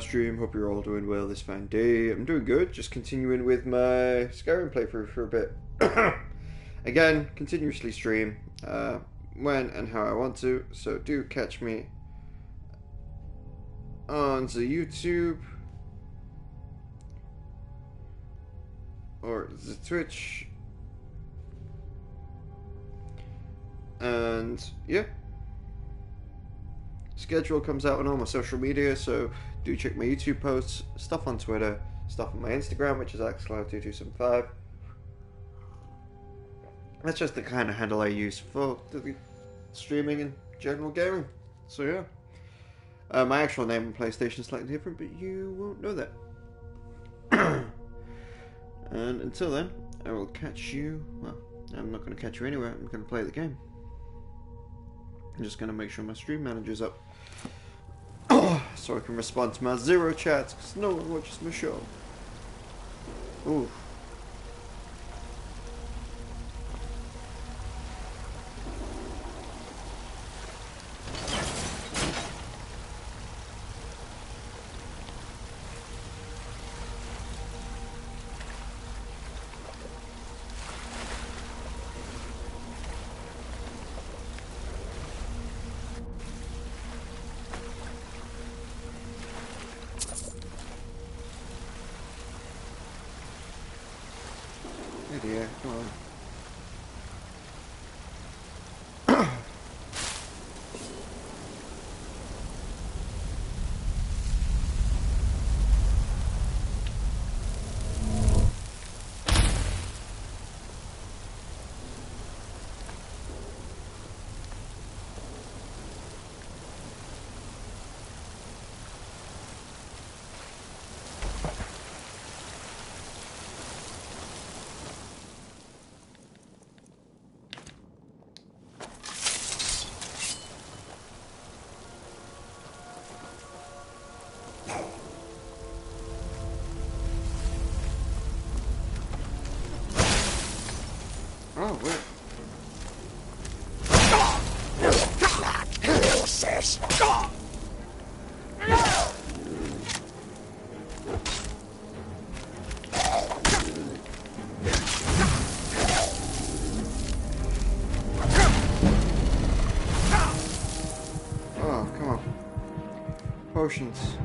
stream. Hope you're all doing well this fine day. I'm doing good. Just continuing with my Skyrim playthrough for a bit. Again, continuously stream when and how I want to. So do catch me on the YouTube or the Twitch. And yeah. Schedule comes out on all my social media, so do check my YouTube posts, stuff on Twitter, stuff on my Instagram, which is xcloud2275. That's just the kind of handle I use for the streaming and general gaming. So yeah. My actual name on PlayStation is slightly different, but you won't know that. And until then, I will catch you. Well, I'm not going to catch you anywhere. I'm going to play the game. I'm just going to make sure my stream manager's up. So I can respond to my 0 chats, because no one watches my show. Ooh. Yeah, come on. Oh, wait. Oh, come on. Potions.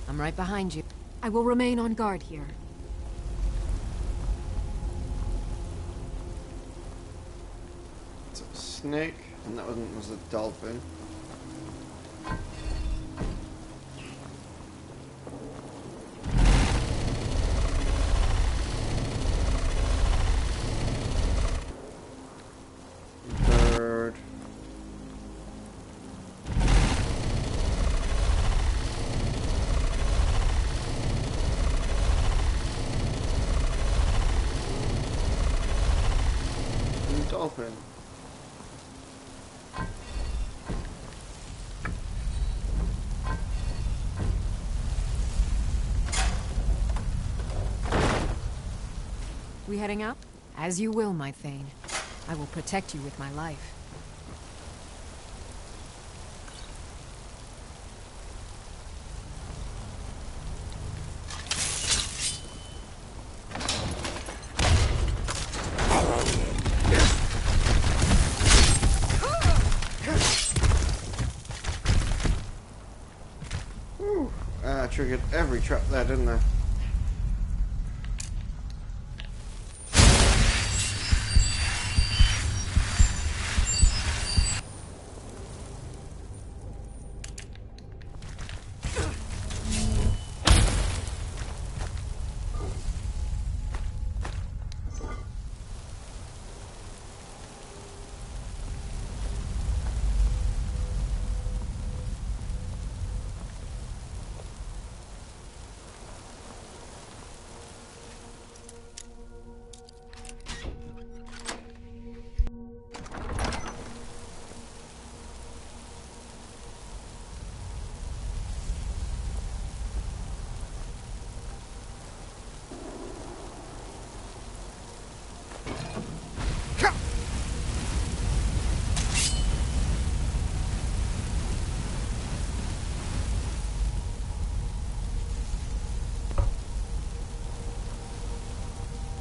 I'm right behind you. I will remain on guard here. It's a snake, and that was a dolphin. Bird. Dolphin. We heading out? As you will, my Thane. I will protect you with my life. Triggered every trap there, didn't I?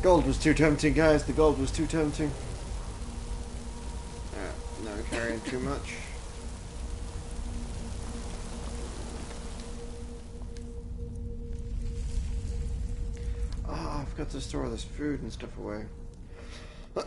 Gold was too tempting, guys. The gold was too tempting. No carrying too much. Oh, I've got to store this food and stuff away. No.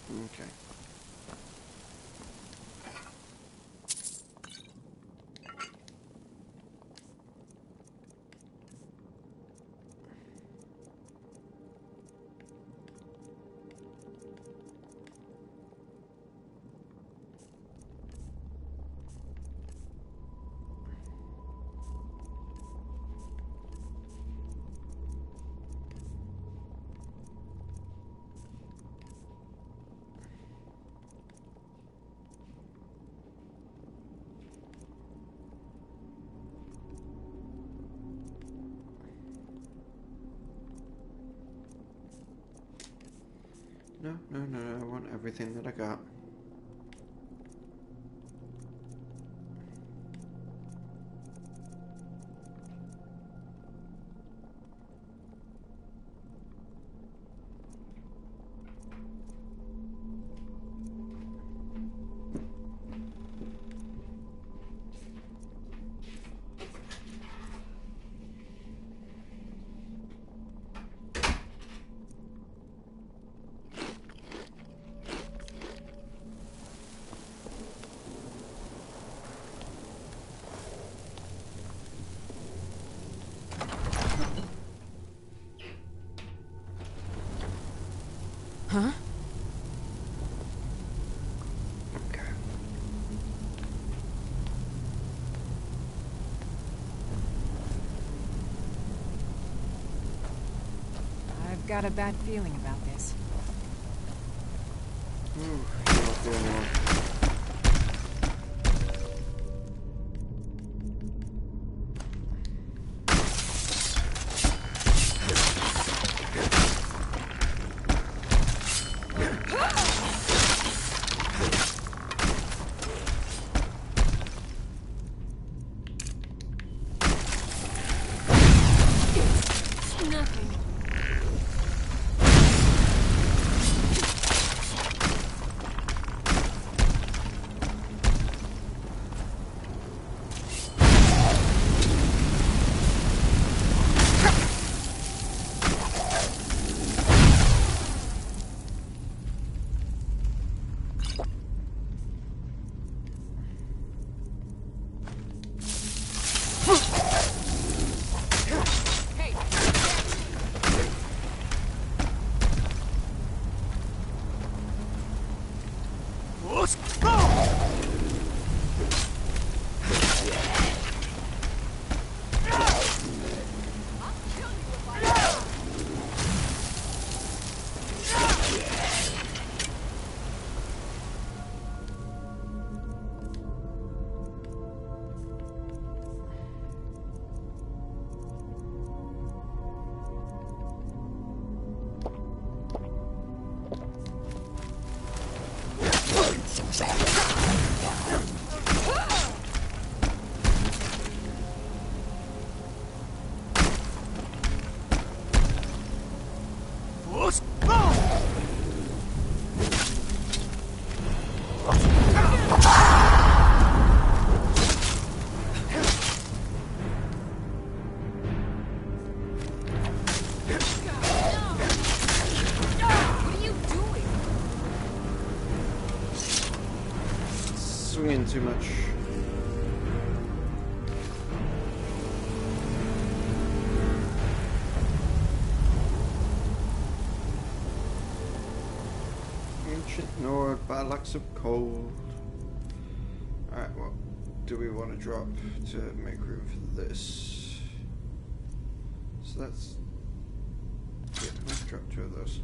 Okay. No, I want everything that I got. Huh? Okay. I've got a bad feeling about this. You're not the only one. Swinging too much. Ancient Nord, Barlacks of Cold. Alright, what do we want to drop to make room for this? So that's... yeah, let's drop 2 of those.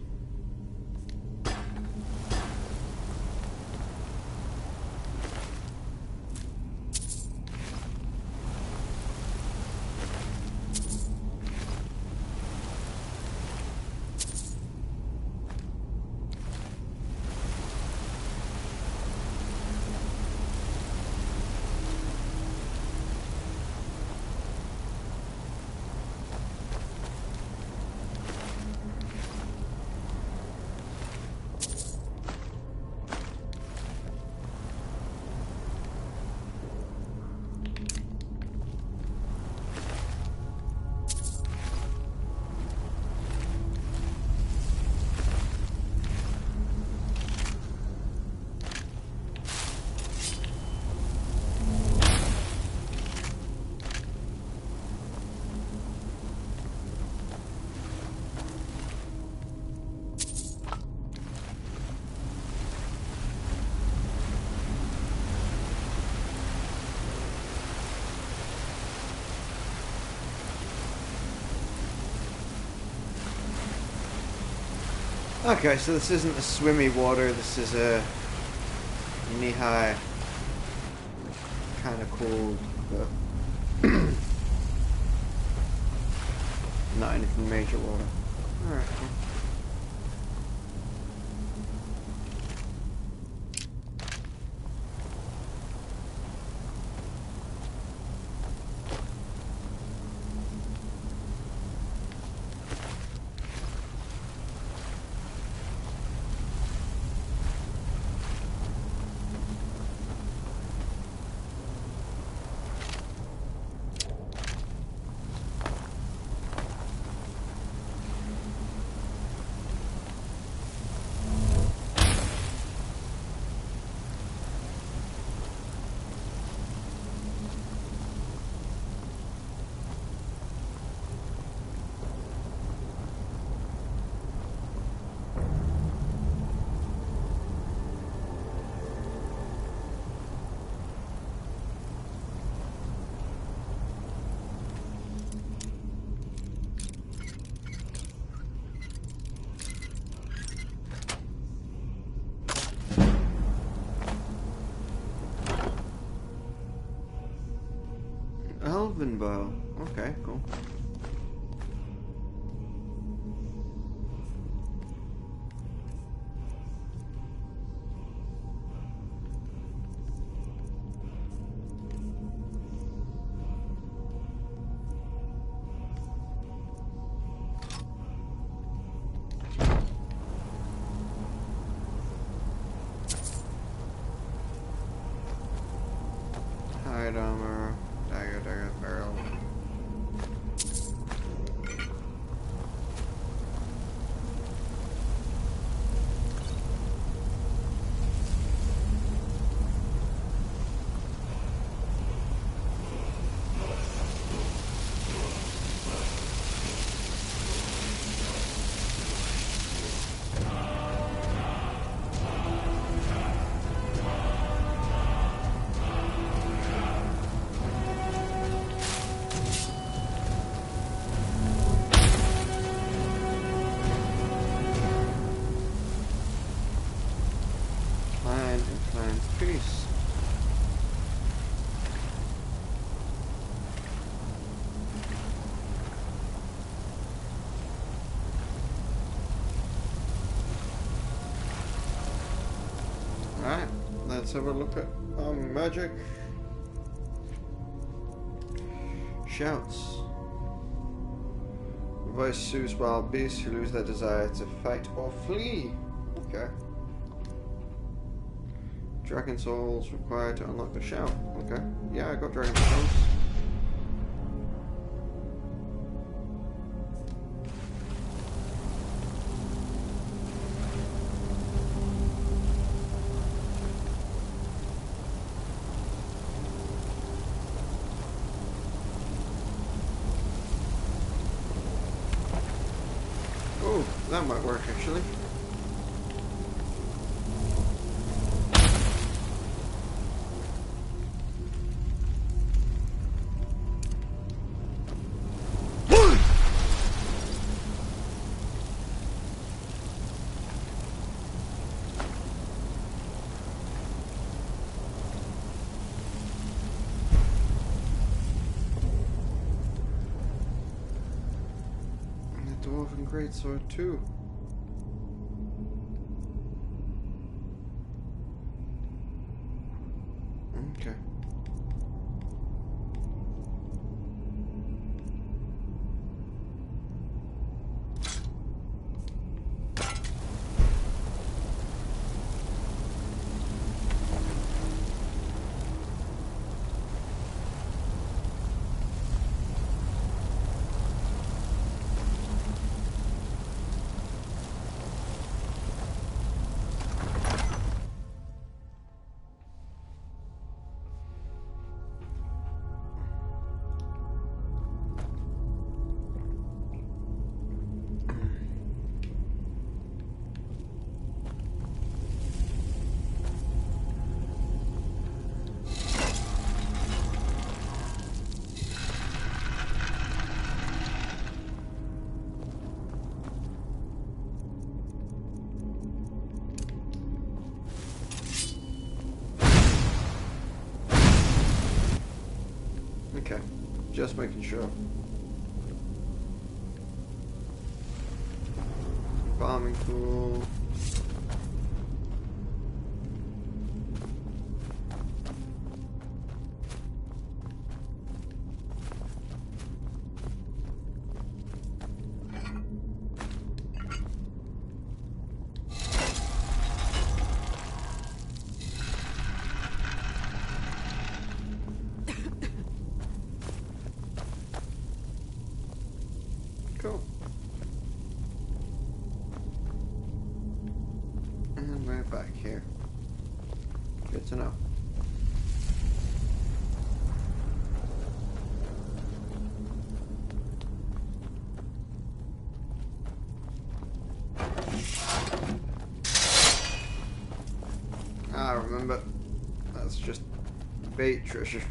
Okay, so this isn't a swimmy water, this is a knee-high, kind of cold, but not anything major water. Alright, cool. Elven bow. Okay, cool. Hide armor, dagger, barrel. let's have a look at magic. Shouts. Voice soothes wild beasts who lose their desire to fight or flee. Okay. Dragon souls required to unlock the shout. Okay. Yeah, I got dragon souls. Oh, that might work actually. Dwarven greatsword too. Okay. Okay, just making sure. Farming tool. Cool. And we're back here. Good to know. Ah, remember. That's just bait treasure.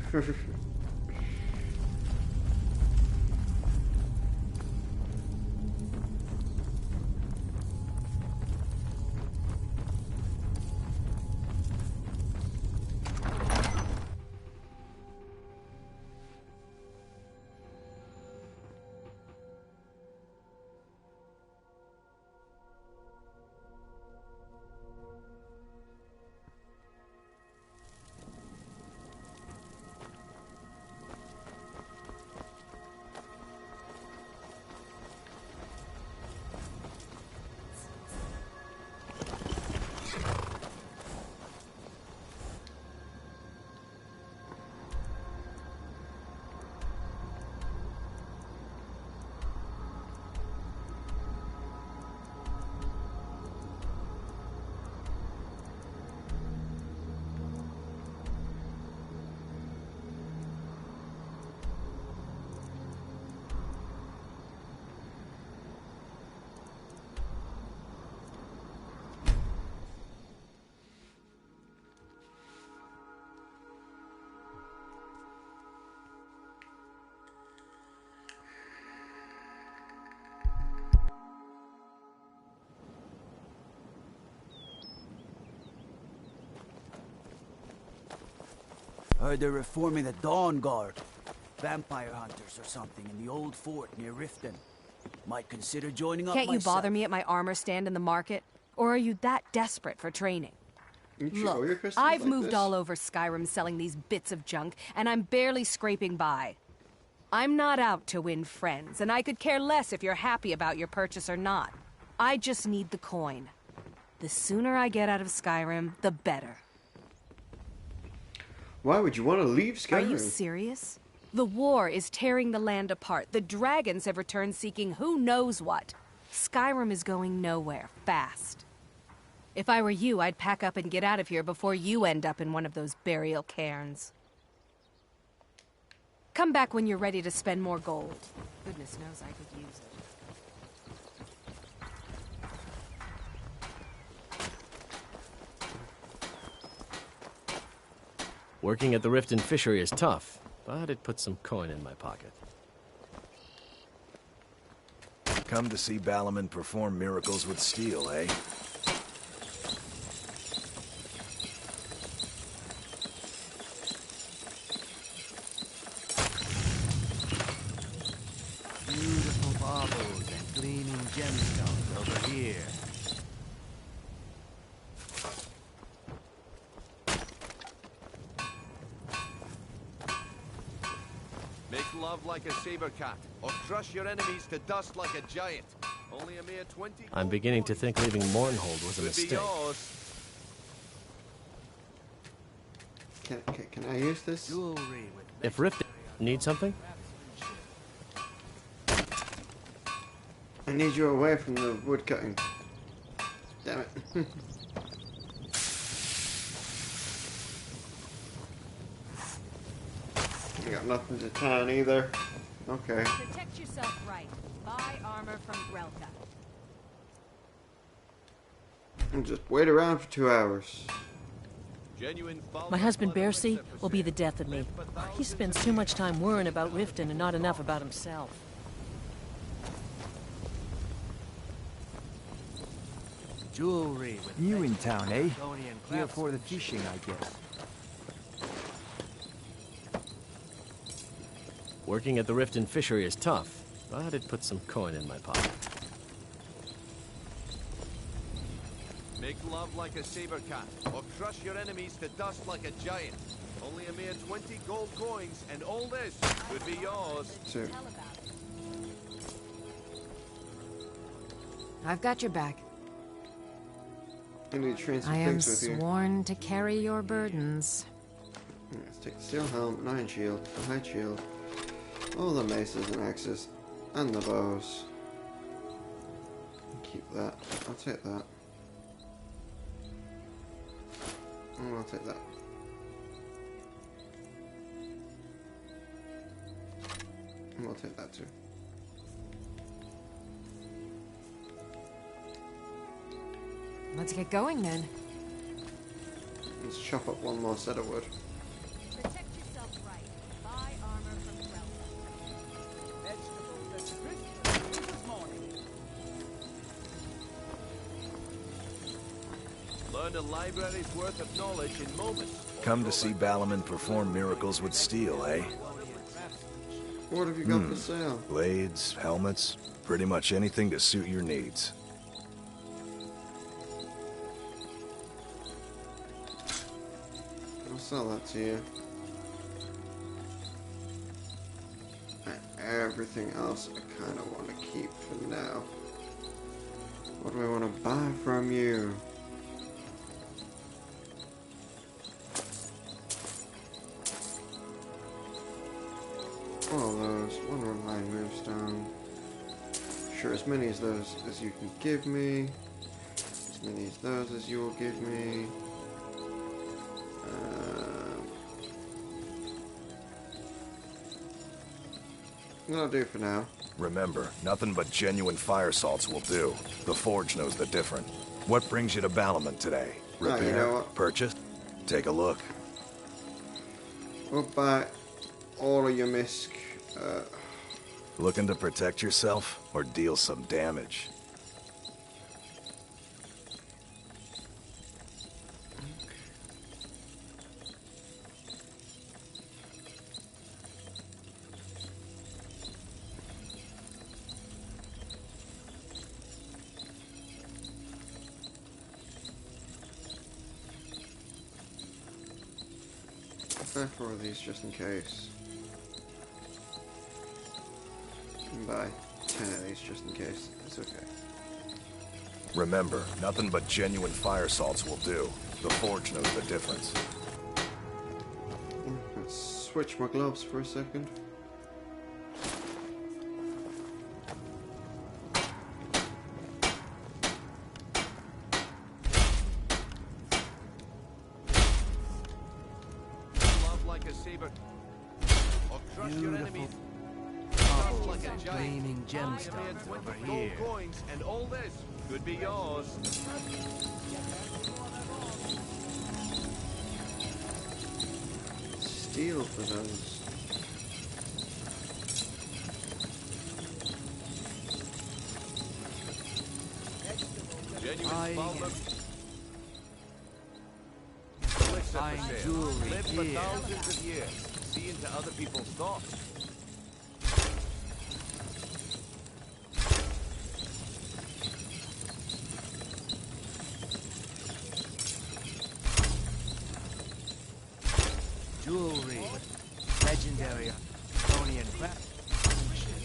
Heard they're reforming the Dawn Guard. Vampire hunters or something in the old fort near Riften. Might consider joining up Can't you myself. bother me at my armor stand in the market? Or are you that desperate for training? You treat all your Look, customers I've like moved this? all over Skyrim selling these bits of junk, and I'm barely scraping by. I'm not out to win friends, and I could care less if you're happy about your purchase or not. I just need the coin. The sooner I get out of Skyrim, the better. Why would you want to leave Skyrim? Are you serious? The war is tearing the land apart. The dragons have returned seeking who knows what. Skyrim is going nowhere, fast. If I were you, I'd pack up and get out of here before you end up in one of those burial cairns. Come back when you're ready to spend more gold. Goodness knows I could use it. Working at the Riften fishery is tough, but it puts some coin in my pocket. Come to see Balaman perform miracles with steel, eh? Beautiful baubles and gleaming gemstones over here. Make love like a saber cat, or crush your enemies to dust like a giant. Only a mere 20. I'm beginning to think leaving Mournhold was a Could be mistake. yours. Can I use this? Jewelry with If Riften needs something, I need you away from the wood cutting. Damn it. You got nothing to tan either. Okay. Protect yourself right. Buy armor from Grelka. And just wait around for 2 hours. My husband Bercy will be the death of me. He spends too much time worrying about Riften and not enough about himself. jewelry with New in town, eh? Macedonian Here for the craftsmanship. fishing, I guess. working at the Riften fishery is tough, but it puts some coin in my pocket. Make love like a saber cat, or crush your enemies to dust like a giant. Only a mere 20 gold coins, and all this could be yours. So, I've got your back. I need to train some I am things with you. sworn to carry your burdens. Let's take the steel helm, an iron shield, a high shield, all the maces and axes, and the bows. Keep that. I'll take that. And I'll take that. And I'll take that too. Let's get going then. Let's chop up one more set of wood. Protect yourself right. Buy armor from Learn a library's worth of knowledge in moments. Come to see Balaman perform miracles with steel, eh? What have you got for sale? Blades, helmets, pretty much anything to suit your needs. I'll sell that to you. And everything else I kind of want to keep for now. What do I want to buy from you? All those. One refined moonstone. Sure, as many of those as you can give me. As many of those as you will give me. That'll do for now. Remember, nothing but genuine fire salts will do. The Forge knows the difference. What brings you to Balaman today? Ah, you Repair? know what? Purchase? Take a look. We'll buy all of your misc. Looking to protect yourself or deal some damage? buy 4 of these just in case. And buy 10 of these just in case. It's okay. Remember, nothing but genuine fire salts will do. The Forge knows the difference. Let's switch my gloves for a second. Love like a saber, or crush your enemies. Just like a giant. Gleaming I made gemstones 20 over gold here. coins, and all this could be yours. Steal for those. Genuine Falmouth. Buying jewelry Live for here. thousands of years. See into other people's thoughts. Jewelry. Legendary Arconian craftsmanship.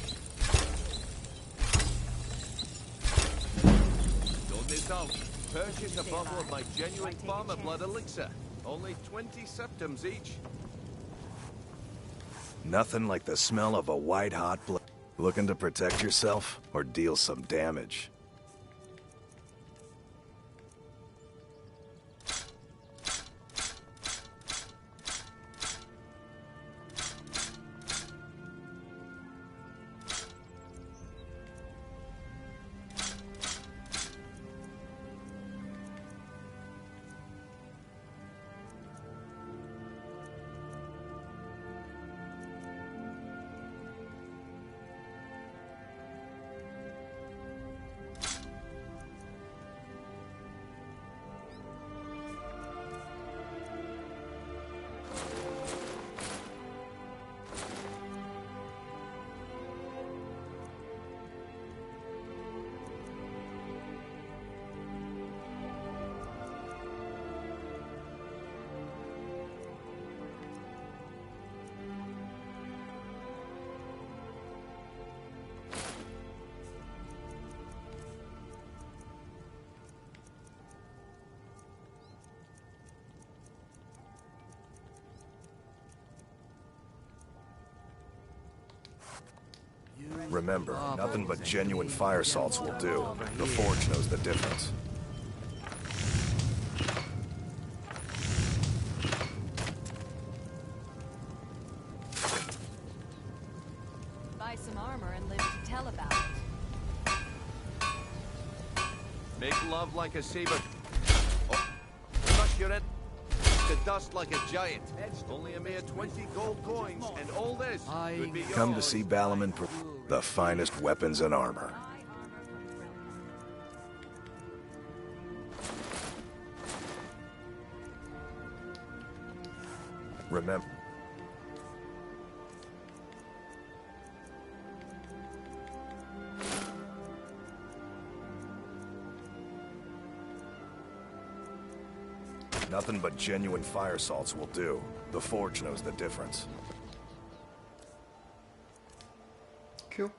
Don't miss out. Purchase a bottle of my genuine farmer blood elixir. Only 20 septums each. Nothing like the smell of a white-hot blood. Looking to protect yourself or deal some damage? Remember, nothing but genuine fire salts will do. The Forge knows the difference. Buy some armor and live to tell about it. Make love like a saber. Oh, crush your to dust like a giant. Only a mere 20 gold coins, and all this could be yours. Come to see Balaman, the finest weapons and armor. Remember. Nothing but genuine fire salts will do. The Forge knows the difference. Cool.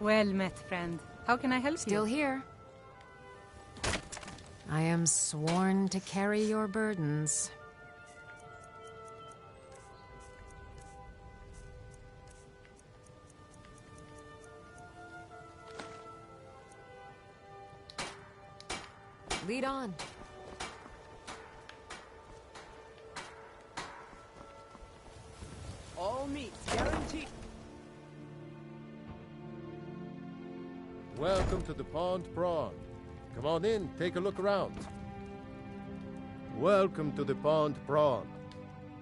Well met, friend. How can I help Still here. I am sworn to carry your burdens. Lead on. All meat guaranteed. Welcome to the Pond Prawn. Come on in, take a look around. Welcome to the Pond Prawn.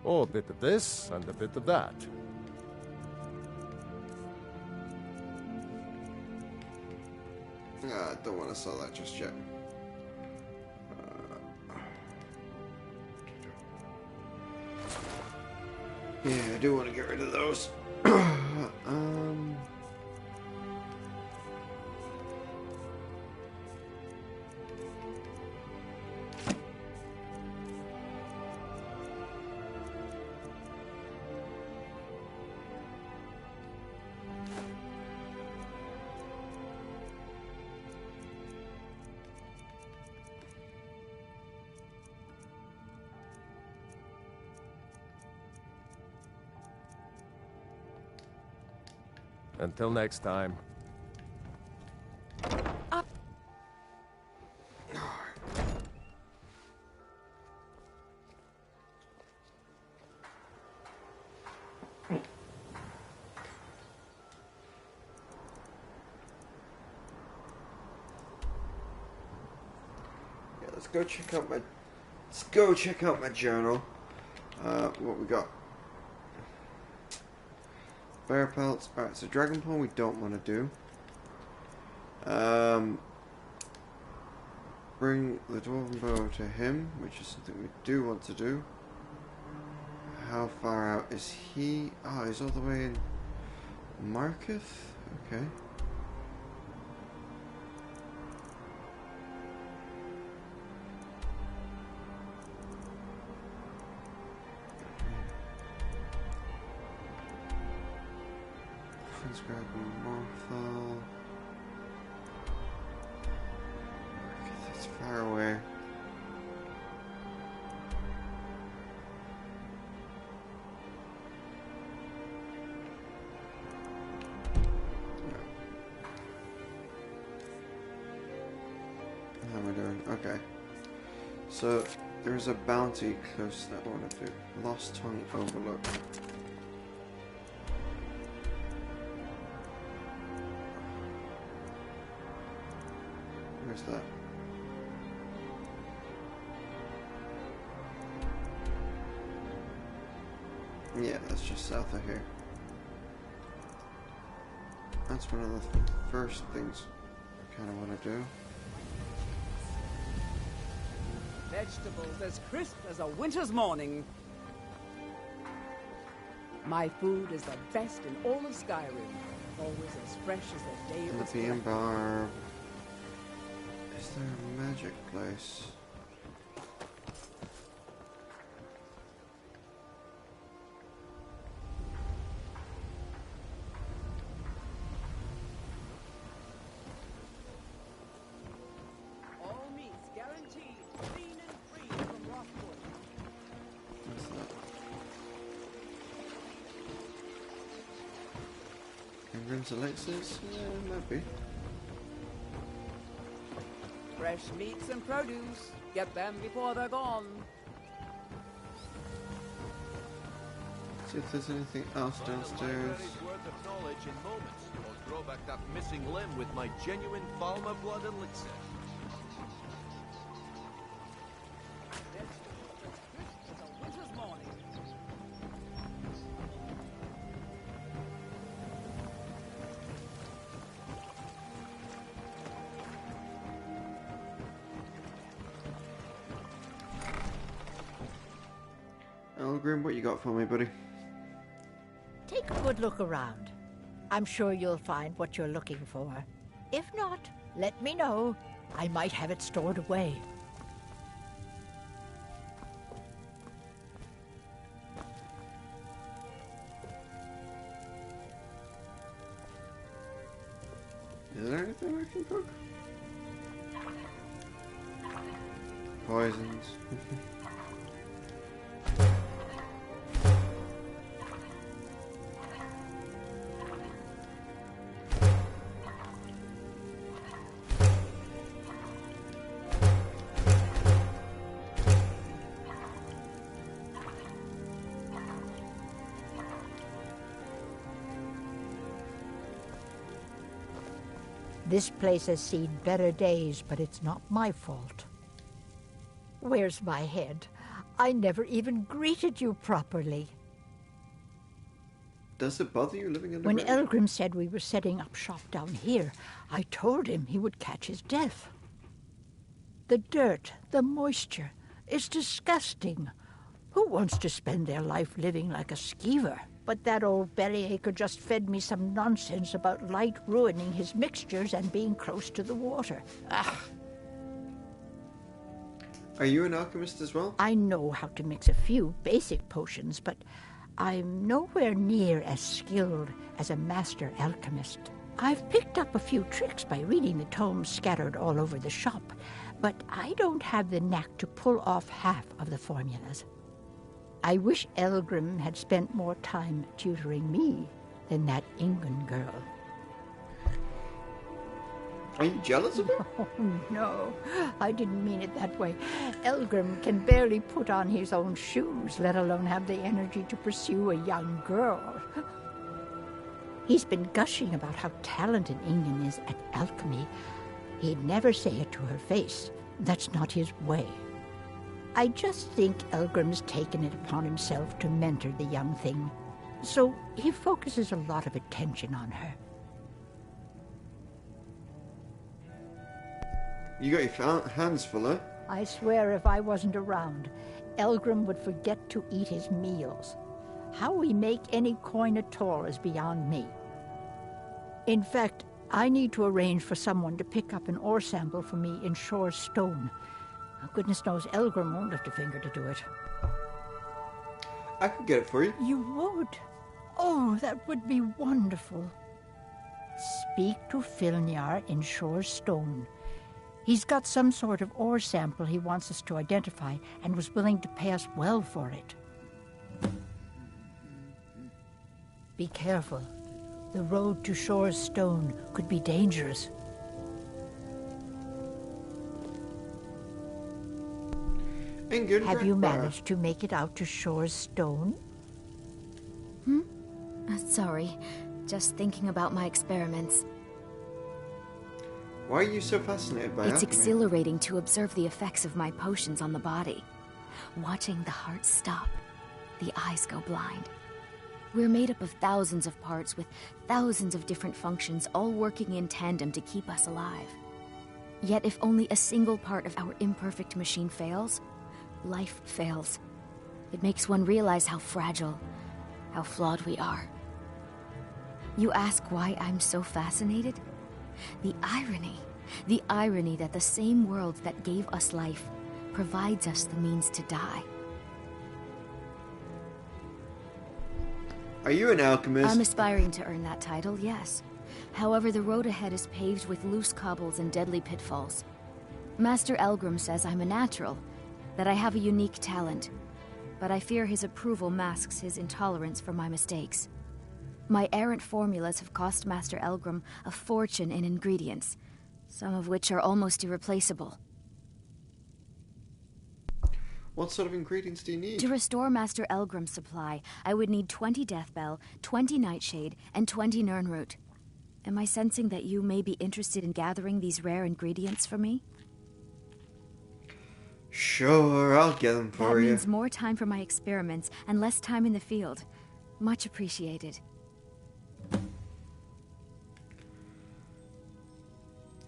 Oh, a bit of this and a bit of that. I don't want to sell that just yet. Yeah, I do want to get rid of those. Until next time. Yeah, let's go check out my journal. What we got? Bear pelts. Alright, so dragon paw we don't want to do. Bring the dwarven bow to him, which is something we do want to do. How far out is he? Oh, he's all the way in Marketh? Okay. Let's grab Morthal. That's far away. How am I doing? Okay. So there's a bounty close that I want to do. Lost Tongue Overlook. Where's that? Yeah, that's just south of here. That's one of the first things I kind of want to do. Vegetables as crisp as a winter's morning. My food is the best in all of Skyrim. Always as fresh as the day it was The Embark. Is there a magic place? all meats guaranteed, clean and free from Rockwood. What's that? Ingram's elixirs? Yeah, it might be. Fresh meats and produce. Get them before they're gone. See if there's anything else downstairs. Worth of knowledge in moments. I'll grow back that missing limb with my genuine Falmer blood elixir. Vegetables as crisp as a winter's morning. Elgrim, what you got for me, buddy? Take a good look around. I'm sure you'll find what you're looking for. If not, let me know. I might have it stored away. Is there anything I can cook? Poisons. This place has seen better days, but it's not my fault. Where's my head? I never even greeted you properly. Does it bother you living When underground? Elgrim said we were setting up shop down here, I told him he would catch his death. The dirt, the moisture, it's disgusting. Who wants to spend their life living like a skeever? But that old bellyacre just fed me some nonsense about light ruining his mixtures and being close to the water. Ah! Are you an alchemist as well? I know how to mix a few basic potions, but I'm nowhere near as skilled as a master alchemist. I've picked up a few tricks by reading the tomes scattered all over the shop, but I don't have the knack to pull off half of the formulas. I wish Elgrim had spent more time tutoring me than that Ingun girl. Are you jealous of her? Oh, no, I didn't mean it that way. Elgrim can barely put on his own shoes, let alone have the energy to pursue a young girl. He's been gushing about how talented Ingun is at alchemy. He'd never say it to her face. That's not his way. I just think Elgrim's taken it upon himself to mentor the young thing, so he focuses a lot of attention on her. You got your hands full, eh? I swear if I wasn't around, Elgrim would forget to eat his meals. How we make any coin at all is beyond me. In fact, I need to arrange for someone to pick up an ore sample for me in Shore's stone. Goodness knows Elgrim won't lift a finger to do it. I could get it for you. You would? Oh, that would be wonderful. Speak to Filnyar in Shore's stone. He's got some sort of ore sample he wants us to identify and was willing to pay us well for it. Be careful. The road to Shore's stone could be dangerous. Have you managed to make it out to Shore's stone? Sorry. Just thinking about my experiments. Why are you so fascinated by It's alchemy? exhilarating to observe the effects of my potions on the body. Watching the heart stop, the eyes go blind. We're made up of thousands of parts with thousands of different functions, all working in tandem to keep us alive. Yet if only a single part of our imperfect machine fails, life fails. It makes one realize how fragile, how flawed we are. You ask why I'm so fascinated? The irony that the same world that gave us life provides us the means to die. Are you an alchemist? I'm aspiring to earn that title, yes. However, the road ahead is paved with loose cobbles and deadly pitfalls. Master Elgrim says I'm a natural, that I have a unique talent, but I fear his approval masks his intolerance for my mistakes. My errant formulas have cost Master Elgrim a fortune in ingredients, some of which are almost irreplaceable. What sort of ingredients do you need? To restore Master Elgrim's supply, I would need 20 Deathbell, 20 Nightshade, and 20 Nirnroot. Am I sensing that you may be interested in gathering these rare ingredients for me? Sure, I'll get them for That you. means more time for my experiments and less time in the field. Much appreciated.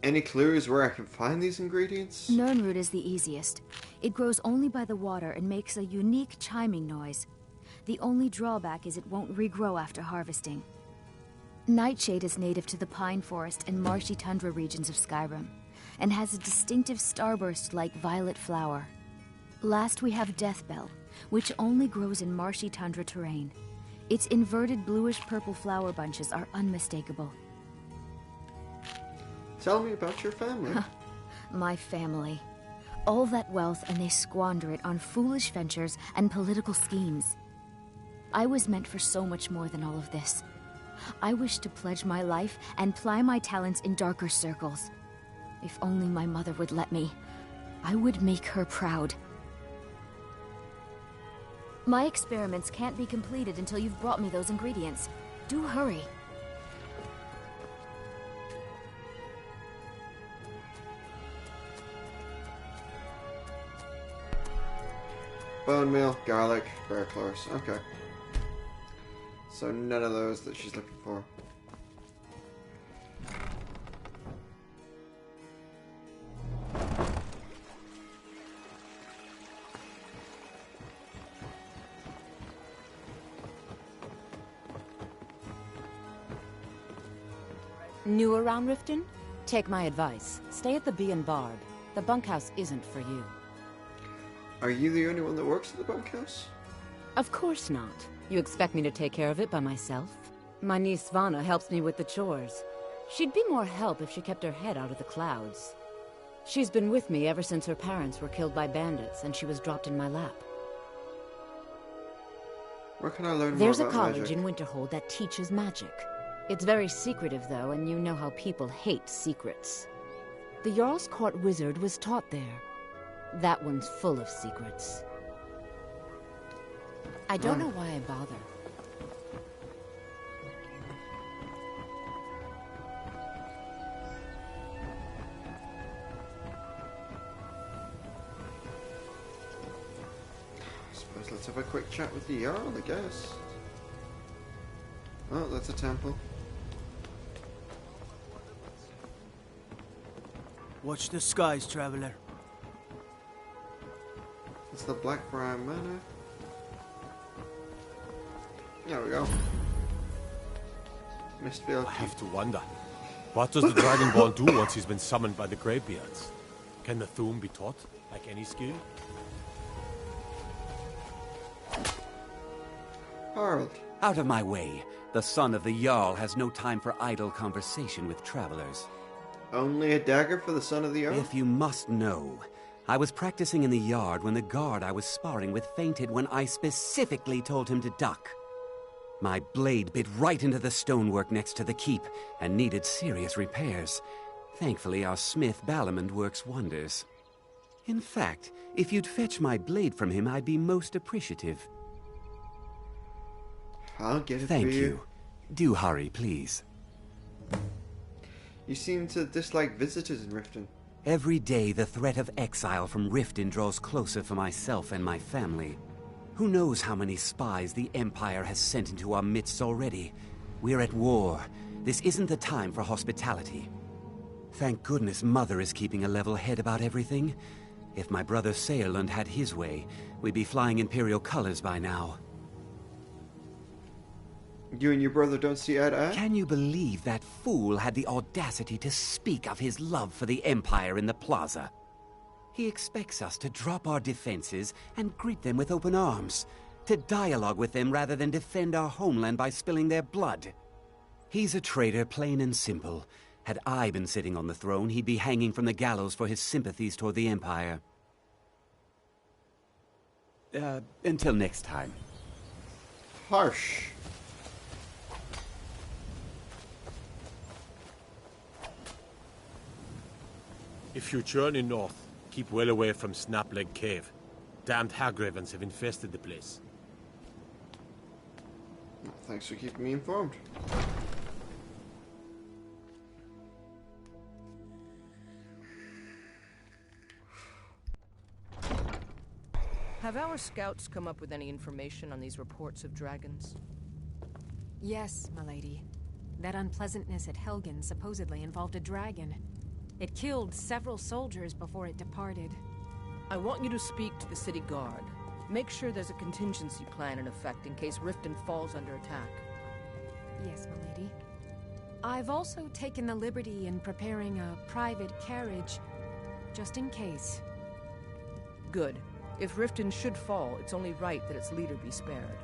Any clues where I can find these ingredients? Nirnroot is the easiest. It grows only by the water and makes a unique chiming noise. The only drawback is it won't regrow after harvesting. Nightshade is native to the pine forest and marshy tundra regions of Skyrim, and has a distinctive starburst-like violet flower. Last we have Deathbell, which only grows in marshy tundra terrain. Its inverted bluish-purple flower bunches are unmistakable. Tell me about your family. My family. All that wealth and they squander it on foolish ventures and political schemes. I was meant for so much more than all of this. I wish to pledge my life and ply my talents in darker circles. If only my mother would let me, I would make her proud. My experiments can't be completed until you've brought me those ingredients. Do hurry. Bone meal, garlic, bear claws. Okay. So none of those that she's looking for. New around Riften? Take my advice. Stay at the Bee and Barb. The bunkhouse isn't for you. Are you the only one that works at the bunkhouse? Of course not. You expect me to take care of it by myself? My niece Svana helps me with the chores. She'd be more help if she kept her head out of the clouds. She's been with me ever since her parents were killed by bandits and she was dropped in my lap. Where can I learn more There's about a college magic? in Winterhold that teaches magic. It's very secretive, though, and you know how people hate secrets. The Jarl's Court wizard was taught there. That one's full of secrets. I don't know why I bother. I suppose let's have a quick chat with the Jarl, I guess. Oh, that's a temple. Watch the skies, traveler. It's the Blackbriar Manor. There we go. Mistfield. I have to wonder. What does the Dragonborn do once he's been summoned by the Greybeards? Can the Thuum be taught, like any skill? Harold. Out of my way. The son of the Jarl has no time for idle conversation with travelers. Only a dagger for the son of the Jarl? If you must know, I was practicing in the yard when the guard I was sparring with fainted when I specifically told him to duck. My blade bit right into the stonework next to the keep and needed serious repairs. Thankfully, our smith Balamond works wonders. In fact, if you'd fetch my blade from him, I'd be most appreciative. I'll get it Thank for you. you. Do hurry, please. You seem to dislike visitors in Riften. Every day the threat of exile from Riften draws closer for myself and my family. Who knows how many spies the Empire has sent into our midst already? We're at war. This isn't the time for hospitality. Thank goodness Mother is keeping a level head about everything. If my brother Saerlund had his way, we'd be flying Imperial colors by now. You and your brother don't see eye to eye? Can you believe that fool had the audacity to speak of his love for the Empire in the plaza? He expects us to drop our defenses and greet them with open arms, to dialogue with them rather than defend our homeland by spilling their blood. He's a traitor, plain and simple. Had I been sitting on the throne, he'd be hanging from the gallows for his sympathies toward the Empire. Until next time. Harsh. If you journey north, keep well away from Snapleg Cave. Damned hag-ravens have infested the place. Thanks for keeping me informed. Have our scouts come up with any information on these reports of dragons? Yes, milady. That unpleasantness at Helgen supposedly involved a dragon. It killed several soldiers before it departed. I want you to speak to the city guard. Make sure there's a contingency plan in effect in case Riften falls under attack. Yes, milady. I've also taken the liberty in preparing a private carriage, just in case. Good. If Riften should fall, it's only right that its leader be spared.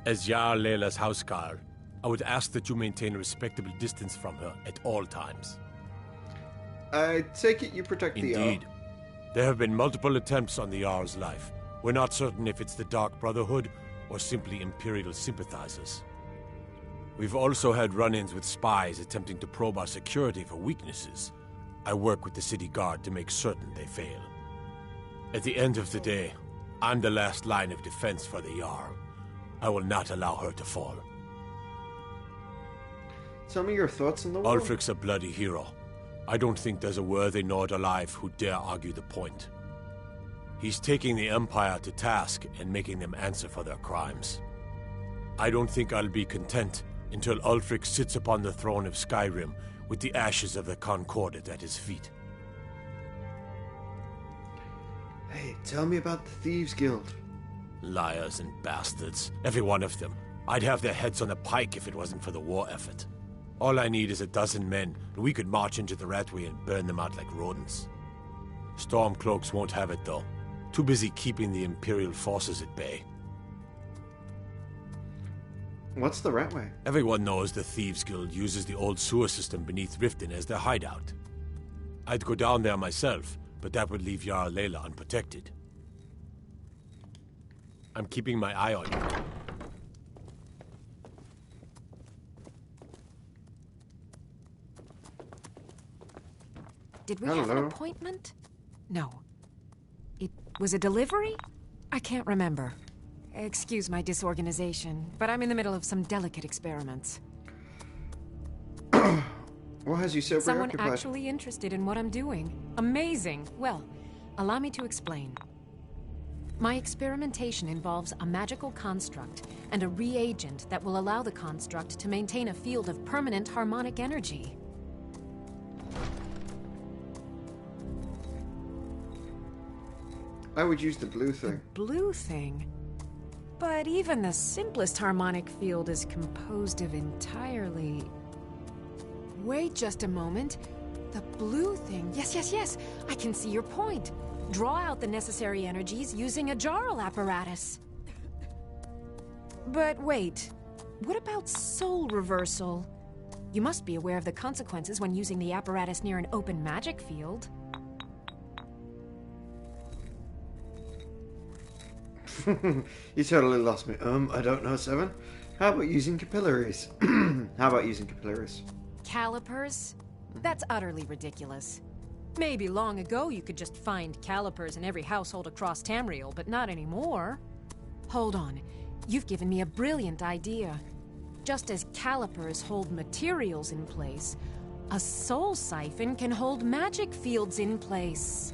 As Jarl Leila's houseguard, I would ask that you maintain a respectable distance from her at all times. I take it you protect the Jarl. Indeed. There have been multiple attempts on the Jarl's life. We're not certain if it's the Dark Brotherhood or simply Imperial sympathizers. We've also had run-ins with spies attempting to probe our security for weaknesses. I work with the city guard to make certain they fail. At the end of the day, I'm the last line of defense for the Jarl. I will not allow her to fall. Tell me your thoughts on the war. Ulfric's a bloody hero. I don't think there's a worthy Nord alive who dare argue the point. He's taking the Empire to task and making them answer for their crimes. I don't think I'll be content until Ulfric sits upon the throne of Skyrim with the ashes of the Concordat at his feet. Hey, tell me about the Thieves Guild. Liars and bastards, every one of them. I'd have their heads on a pike if it wasn't for the war effort. All I need is a dozen men, and we could march into the Ratway and burn them out like rodents. Stormcloaks won't have it, though. Too busy keeping the Imperial forces at bay. What's the Ratway? Everyone knows the Thieves Guild uses the old sewer system beneath Riften as their hideout. I'd go down there myself, but that would leave Jarl Layla unprotected. I'm keeping my eye on you. Did we have an appointment? No. It was a delivery? I can't remember. Excuse my disorganization, but I'm in the middle of some delicate experiments. What has you so Someone preoccupied? actually interested in what I'm doing. Amazing. Well, allow me to explain. My experimentation involves a magical construct and a reagent that will allow the construct to maintain a field of permanent harmonic energy. I would use the blue thing. Blue thing? But even the simplest harmonic field is composed of entirely... Wait just a moment. The blue thing. Yes. I can see your point. Draw out the necessary energies using a Jarl apparatus. But wait. What about soul reversal? You must be aware of the consequences when using the apparatus near an open magic field. You totally lost me. I don't know, Seven. How about using capillaries? Calipers? That's utterly ridiculous. Maybe long ago you could just find calipers in every household across Tamriel, but not anymore. Hold on. You've given me a brilliant idea. Just as calipers hold materials in place, a soul siphon can hold magic fields in place.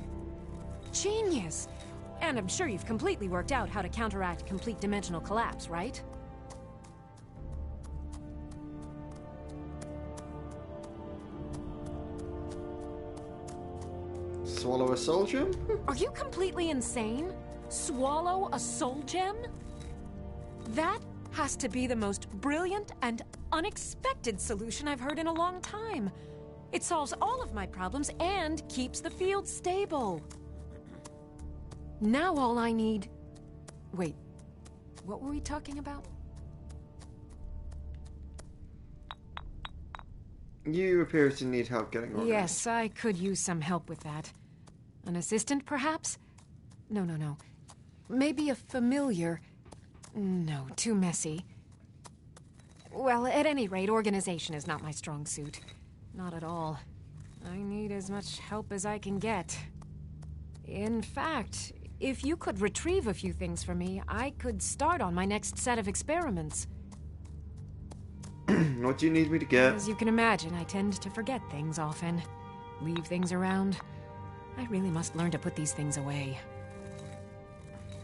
Genius! And I'm sure you've completely worked out how to counteract complete dimensional collapse, right? Swallow a soul gem? Are you completely insane? Swallow a soul gem? That has to be the most brilliant and unexpected solution I've heard in a long time. It solves all of my problems and keeps the field stable. Now all I need... Wait, what were we talking about? You appear to need help getting organized. Yes, I could use some help with that. An assistant, perhaps? No. Maybe a familiar. No, too messy. Well, at any rate, organization is not my strong suit. Not at all. I need as much help as I can get. In fact, if you could retrieve a few things for me, I could start on my next set of experiments. What do you need me to get? As you can imagine, I tend to forget things often. Leave things around. I really must learn to put these things away.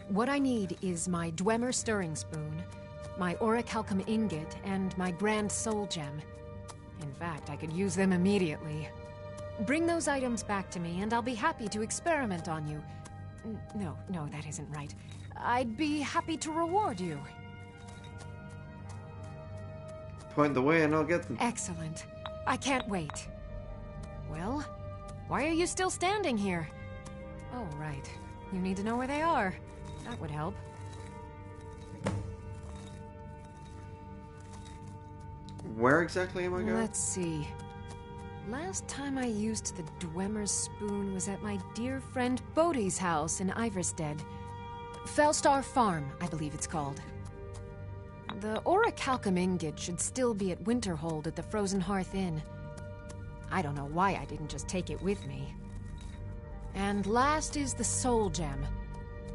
What I need is my Dwemer stirring spoon, my orichalcum ingot, and my grand soul gem. In fact, I could use them immediately. Bring those items back to me, and I'll be happy to experiment on you. No, that isn't right. I'd be happy to reward you. Point the way and I'll get them. Excellent. I can't wait. Well, why are you still standing here? Oh, right. You need to know where they are. That would help. Where exactly am I going? Let's see. Last time I used the Dwemer spoon was at my dear friend Bodhi's house in Iverstead. Fellstar Farm, I believe it's called. The orichalcum ingot should still be at Winterhold at the Frozen Hearth Inn. I don't know why I didn't just take it with me. And last is the soul gem.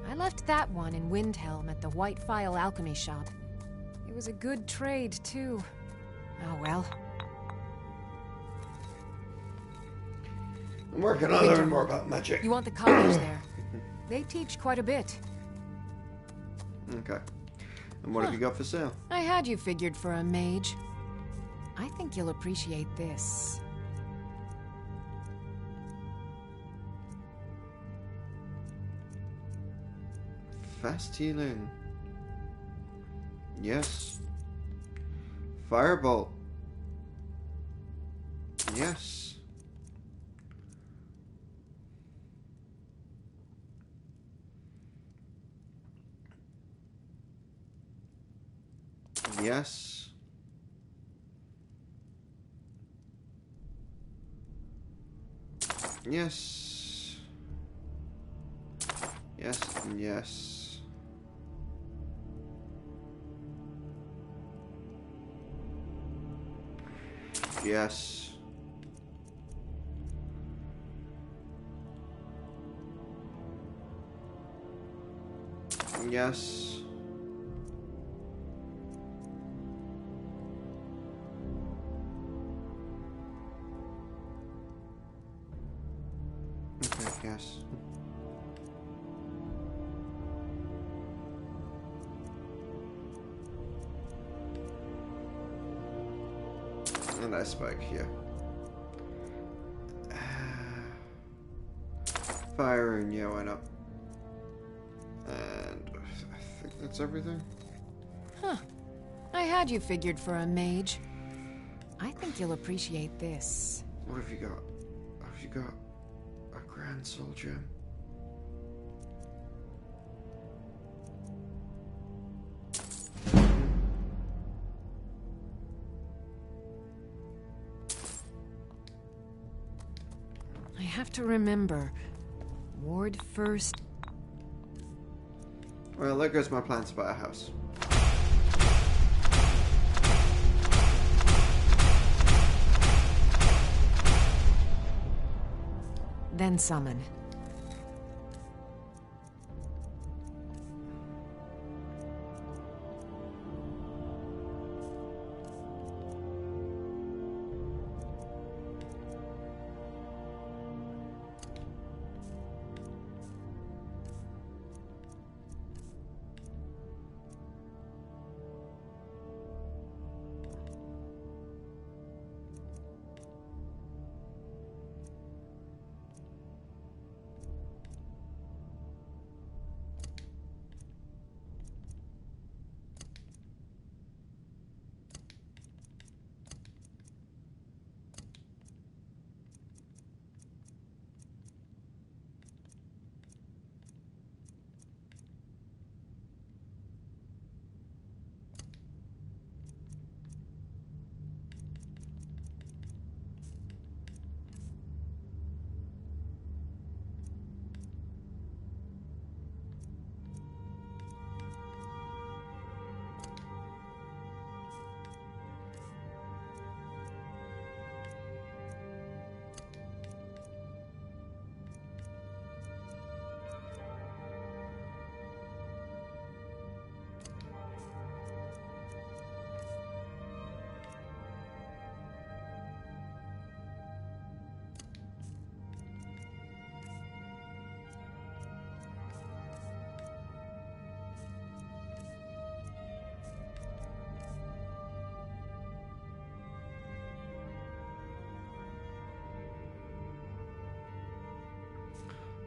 I left that one in Windhelm at the White Phial Alchemy Shop. It was a good trade, too. Oh well. I'm working on learning more about magic. You want the college there? They teach quite a bit. Okay. And what have you got for sale? I had you figured for a mage. I think you'll appreciate this. Fast healing. Yes. Firebolt. Yes. Yes. Yes. Yes and yes. Yes. Yes. Okay, yes. And I spike here. Fire and yeah, why not? And I think that's everything. Huh. I had you figured for a mage. I think you'll appreciate this. What have you got? Have you got a grand soul gem? I have to remember. Ward first. Well, there goes my plan to buy a house. Then summon.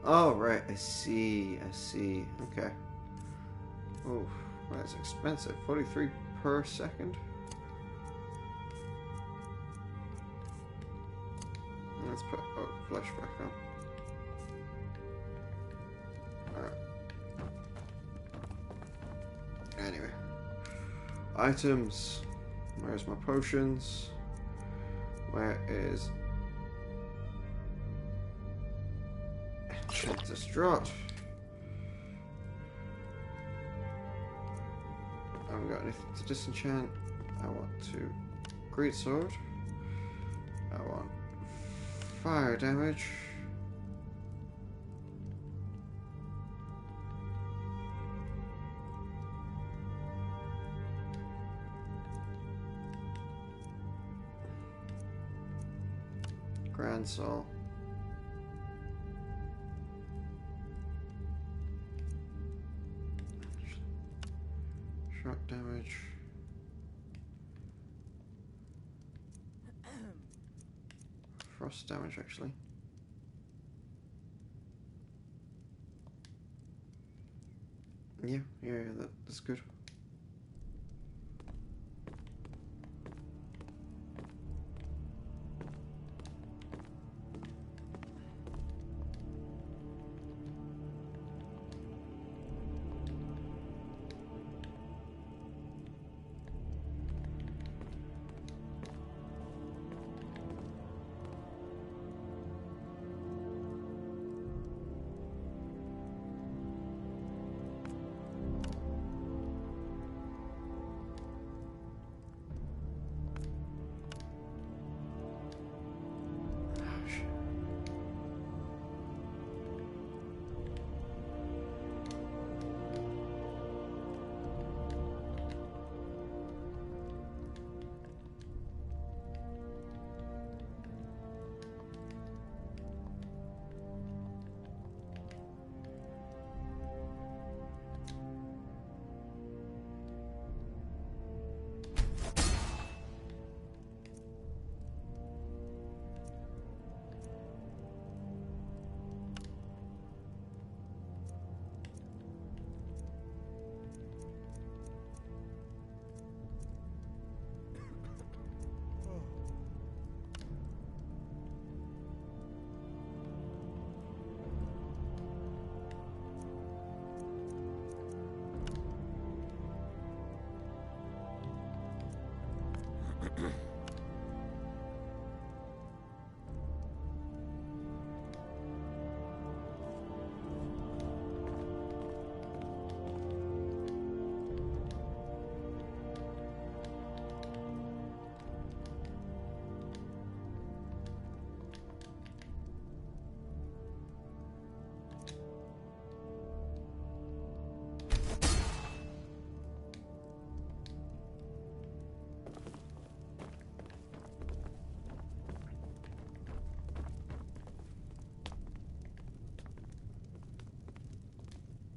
Oh, right. I see. I see. Okay. Oh, that's expensive. 43 per second. Let's put flesh back on. Alright. Anyway. Items. Where's my potions? Where is Enchanter's Draught? I haven't got anything to disenchant. I want to greatsword. I want fire damage. Grand Soul. Short frost damage, actually. Yeah, that's good.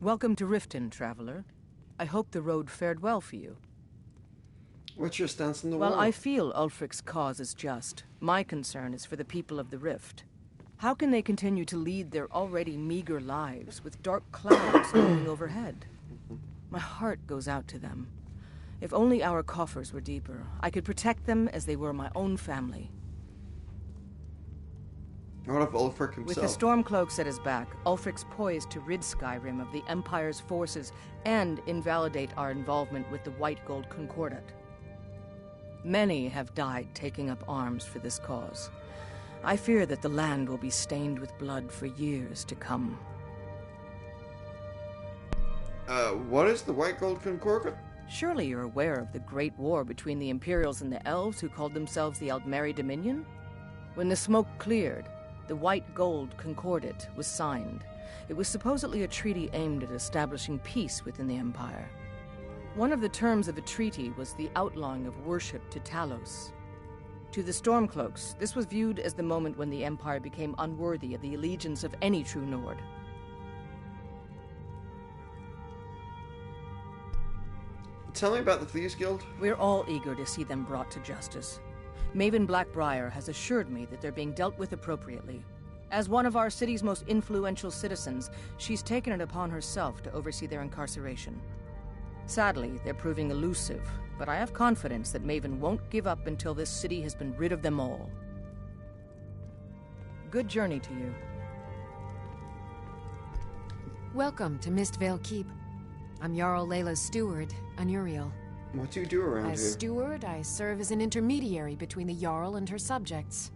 Welcome to Riften, traveler. I hope the road fared well for you. What's your stance on the Well, war? I feel Ulfric's cause is just. My concern is for the people of the Rift. How can they continue to lead their already meager lives with dark clouds looming overhead? My heart goes out to them. If only our coffers were deeper, I could protect them as they were my own family. What of Ulfric himself? With the Stormcloaks at his back, Ulfric's poised to rid Skyrim of the Empire's forces and invalidate our involvement with the White Gold Concordat. Many have died taking up arms for this cause. I fear that the land will be stained with blood for years to come. What is the White Gold Concordat? Surely you're aware of the Great War between the Imperials and the Elves who called themselves the Aldmeri Dominion? When the smoke cleared, the White Gold Concordat was signed. It was supposedly a treaty aimed at establishing peace within the Empire. One of the terms of the treaty was the outlawing of worship to Talos. To the Stormcloaks, this was viewed as the moment when the Empire became unworthy of the allegiance of any true Nord. Tell me about the Thieves Guild. We're all eager to see them brought to justice. Maven Blackbriar has assured me that they're being dealt with appropriately. As one of our city's most influential citizens, she's taken it upon herself to oversee their incarceration. Sadly, they're proving elusive, but I have confidence that Maven won't give up until this city has been rid of them all. Good journey to you. Welcome to Mistvale Keep. I'm Jarl Layla's steward, Anuriel. What do you do around As here? steward, I serve as an intermediary between the Jarl and her subjects.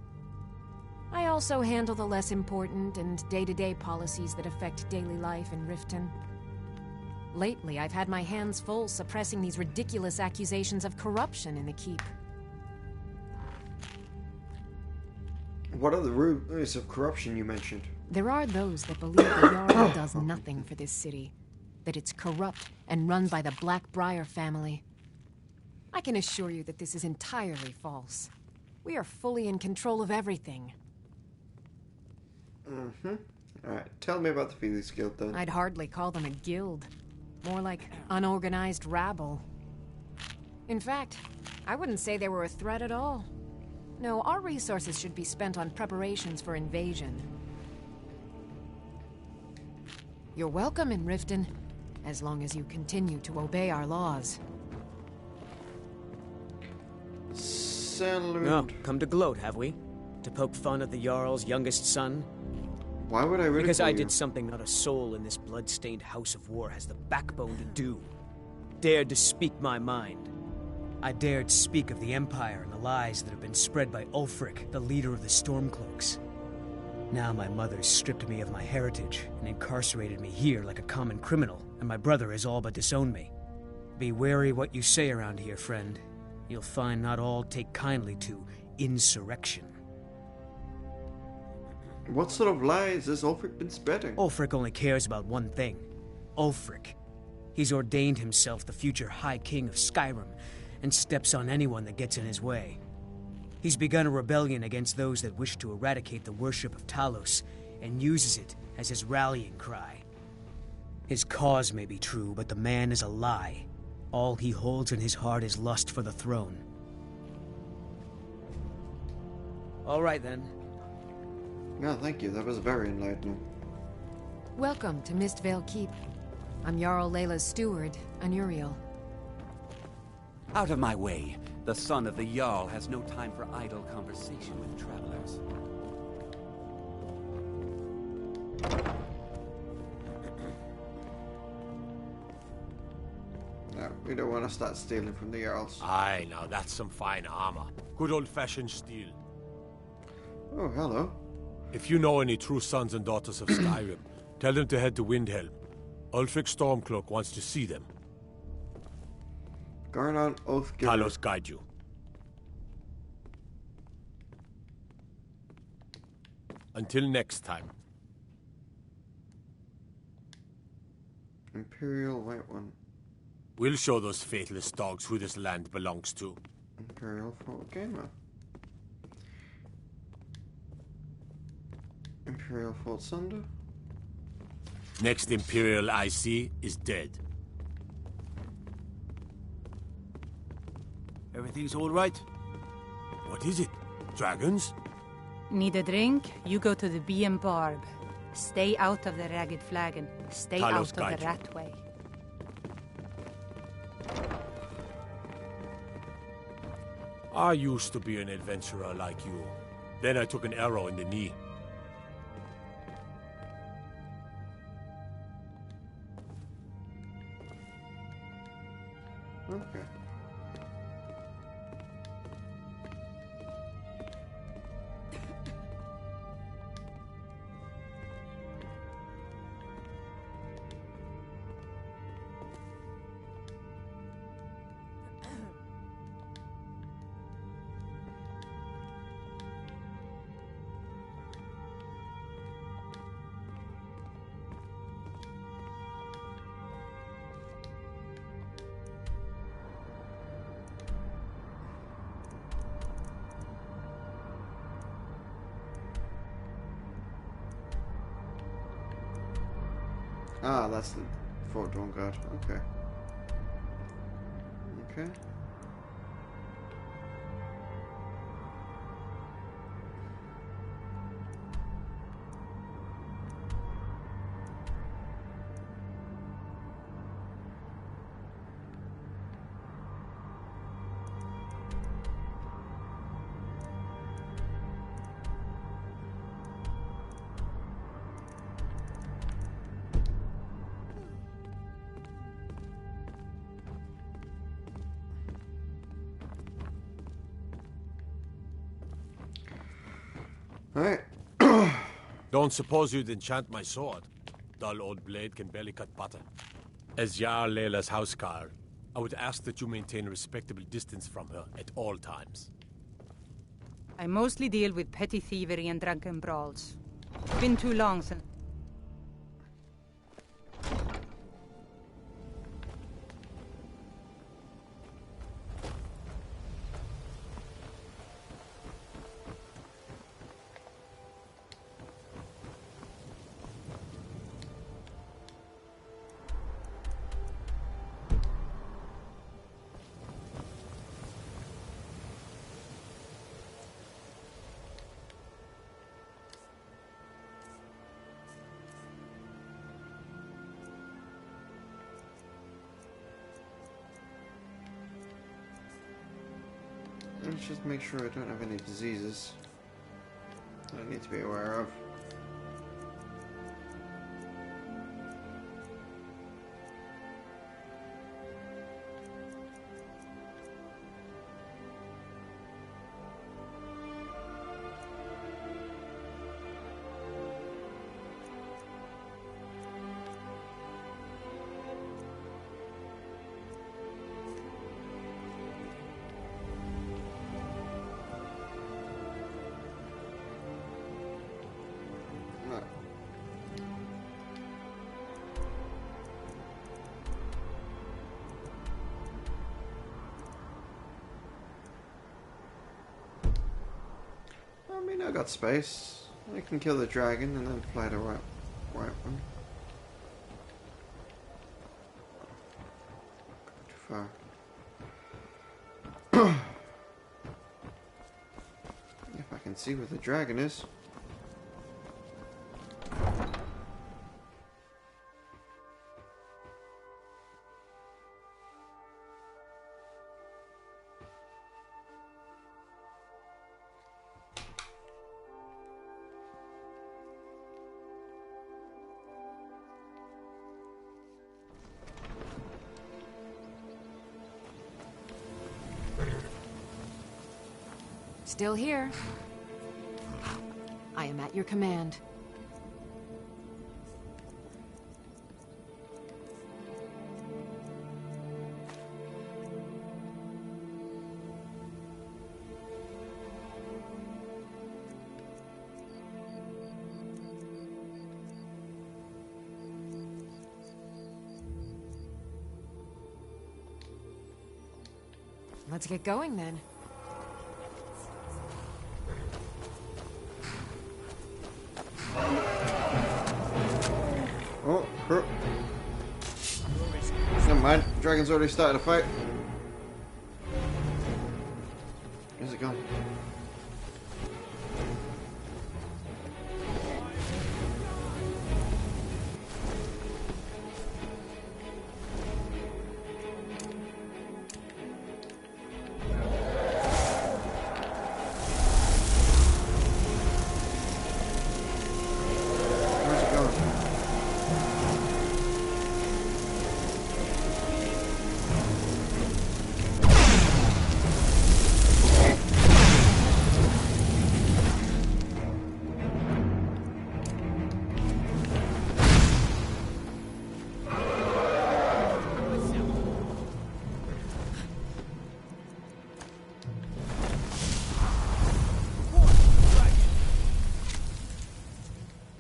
I also handle the less important and day-to-day policies that affect daily life in Riften. Lately, I've had my hands full suppressing these ridiculous accusations of corruption in the keep. What are the roots of corruption you mentioned? There are those that believe the Jarl does nothing for this city, that it's corrupt and run by the Blackbriar family. I can assure you that this is entirely false. We are fully in control of everything. Alright, tell me about the Thieves Guild then. I'd hardly call them a guild. More like unorganized rabble. In fact, I wouldn't say they were a threat at all. No, our resources should be spent on preparations for invasion. You're welcome in Riften, as long as you continue to obey our laws. Salute. No, come to gloat, have we? To poke fun at the Jarl's youngest son? Why would I ridicule Because I you? did something not a soul in this blood-stained house of war has the backbone to do. Dared to speak my mind. I dared speak of the Empire and the lies that have been spread by Ulfric, the leader of the Stormcloaks. Now my mother's stripped me of my heritage and incarcerated me here like a common criminal, and my brother has all but disowned me. Be wary what you say around here, friend. You'll find not all take kindly to insurrection. What sort of lies has Ulfric been spreading? Ulfric only cares about one thing. Ulfric. He's ordained himself the future High King of Skyrim, and steps on anyone that gets in his way. He's begun a rebellion against those that wish to eradicate the worship of Talos, and uses it as his rallying cry. His cause may be true, but the man is a lie. All he holds in his heart is lust for the throne. All right, then. No, thank you. That was very enlightening. Welcome to Mistvale Keep. I'm Jarl Layla's steward, Anuriel. Out of my way. The son of the Jarl has no time for idle conversation with travelers. No, we don't want to start stealing from the Jarls. Aye, now that's some fine armor. Good old-fashioned steel. Oh, hello. If you know any true sons and daughters of Skyrim, tell them to head to Windhelm. Ulfric Stormcloak wants to see them. Garnon Oathgiver. Talos guide you. Until next time. Imperial White One. We'll show those faithless dogs who this land belongs to. Imperial Fort Gamer. Imperial Fort Sunder. Next Imperial I see is dead. Everything's all right? What is it? Dragons? Need a drink? You go to the Bee and Barb. Stay out of the Ragged Flagon. Stay Talos out of guide the you. Ratway. I used to be an adventurer like you. Then I took an arrow in the knee. Okay. Ah, that's the Fort Dawnguard. Okay. Okay. Alright. Don't suppose you'd enchant my sword. Dull old blade can barely cut butter. As Jarl Layla's housecarl, I would ask that you maintain a respectable distance from her at all times. I mostly deal with petty thievery and drunken brawls. Been too long since... Let's just make sure I don't have any diseases that I need to be aware of. I mean, I got space. I can kill the dragon and then fly the right one. Too far. If I can see where the dragon is. Still here. I am at your command. Let's get going then. Oh, crap. Never mind, dragon's already started a fight. Where's it gone?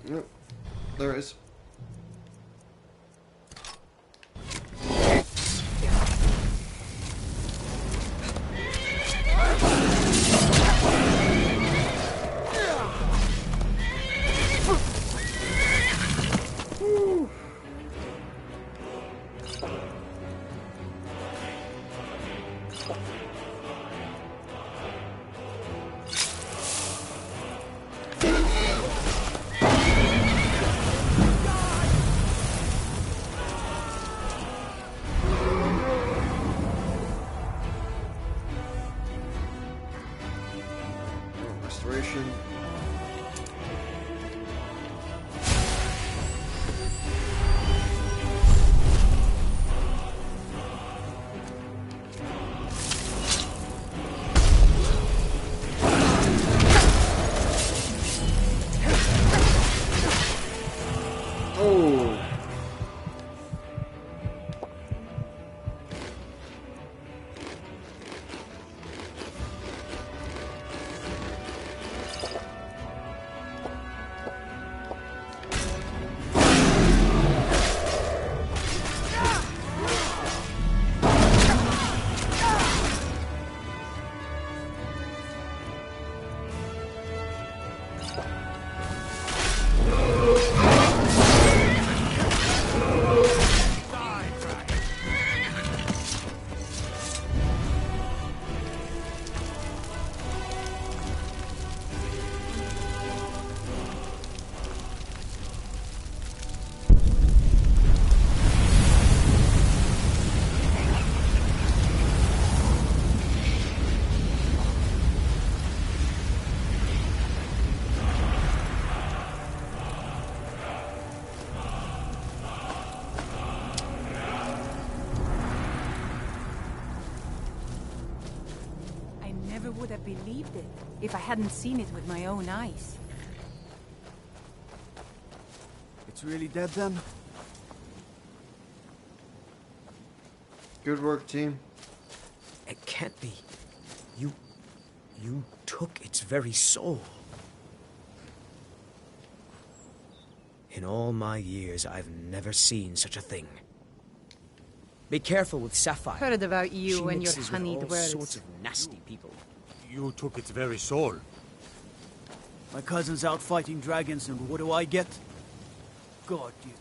Nope. There it is. Restoration. Oh. never would have believed it if I hadn't seen it with my own eyes. It's really dead then? Good work, team. It can't be. You took its very soul. In all my years, I've never seen such a thing. Be careful with Sapphire. Heard about you She and your mixes with honeyed all words. sorts of nasty people. You took its very soul. My cousin's out fighting dragons, and what do I get? God duty.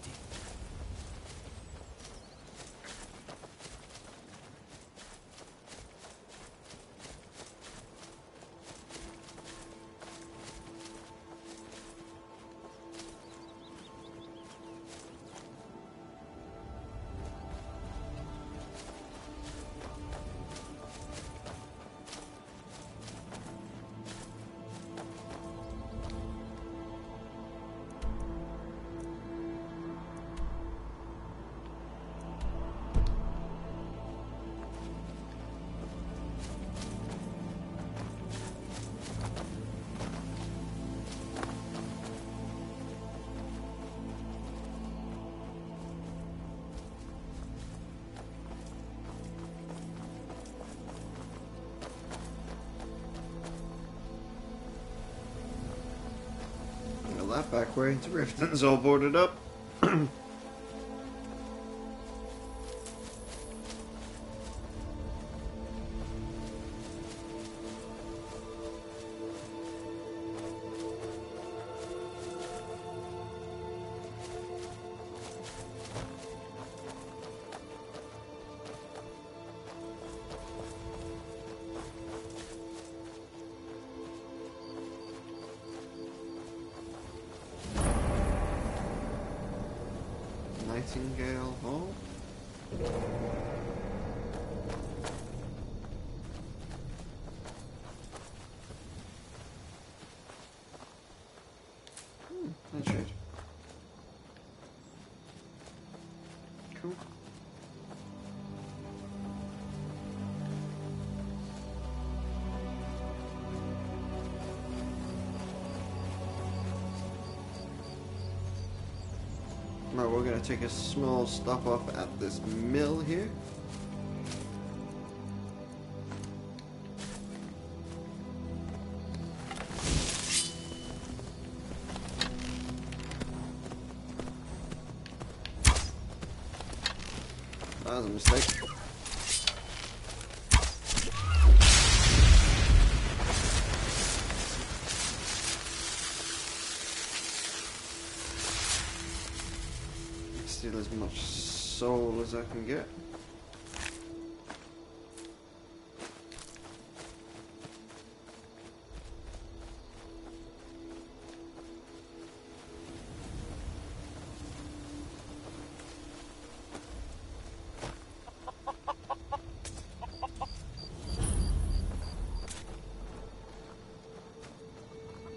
That back way to Riften's all boarded up. Nightingale Hall. That's right. Cool. Right, we're going to take a small stop off at this mill here. That was a mistake. Steal as much soul as I can get.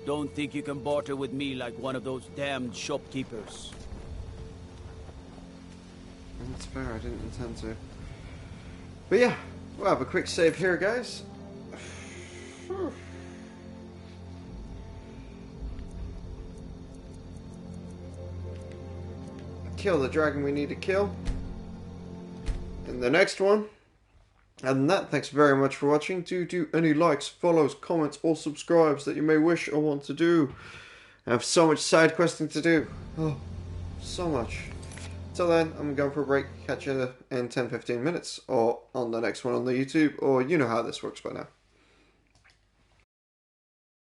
Don't think you can barter with me like one of those damned shopkeepers. That's fair, I didn't intend to. But yeah, we'll have a quick save here, guys. Kill the dragon we need to kill in the next one. Other than that, thanks very much for watching. Do any likes, follows, comments, or subscribes that you may wish or want to do. I have so much side questing to do. Oh, so much. Till then, I'm going for a break. Catch you in 10-15 minutes, or on the next one on the YouTube, or you know how this works by now.